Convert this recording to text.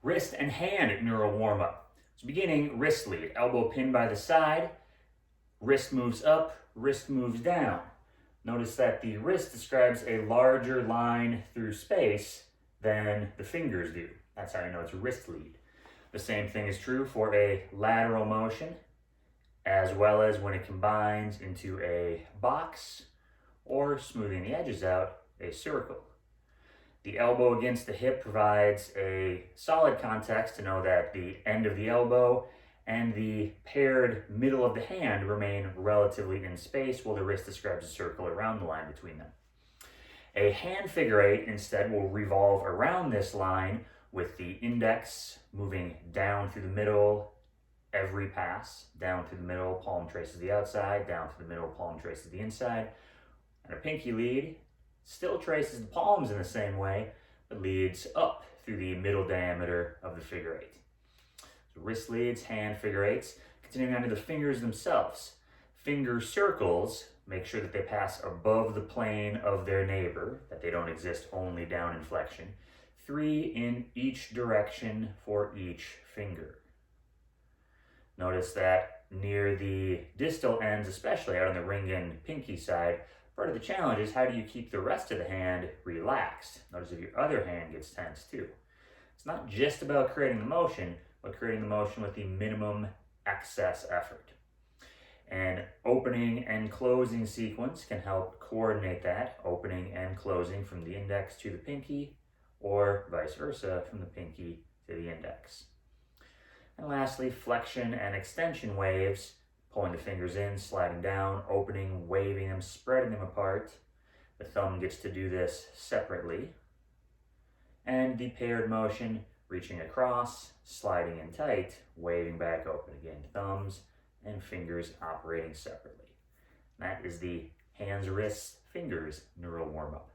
Wrist and hand neural warm-up. So beginning, wrist lead, elbow pinned by the side, wrist moves up, wrist moves down. Notice that the wrist describes a larger line through space than the fingers do. That's how you know it's a wrist lead. The same thing is true for a lateral motion, as well as when it combines into a box or smoothing the edges out, a circle. The elbow against the hip provides a solid context to know that the end of the elbow and the paired middle of the hand remain relatively in space, while the wrist describes a circle around the line between them. A hand figure eight instead will revolve around this line with the index moving down through the middle every pass, down through the middle, palm traces the outside, down through the middle, palm traces the inside. And a pinky lead still traces the palms in the same way, but leads up through the middle diameter of the figure eight. So wrist leads, hand figure eights. Continuing on to the fingers themselves. Finger circles make sure that they pass above the plane of their neighbor, that they don't exist only down in flexion. 3 in each direction for each finger. Notice that near the distal ends, especially out on the ring and pinky side, part of the challenge is how do you keep the rest of the hand relaxed? Notice if your other hand gets tense too. It's not just about creating the motion, but creating the motion with the minimum excess effort. An opening and closing sequence can help coordinate that, opening and closing from the index to the pinky, or vice versa from the pinky to the index. And lastly, flexion and extension waves, pulling the fingers in, sliding down, opening, waving them, spreading them apart. The thumb gets to do this separately. And the paired motion, reaching across, sliding in tight, waving back open. Again, thumbs and fingers operating separately. And that is the hands, wrists, fingers neural warm-up.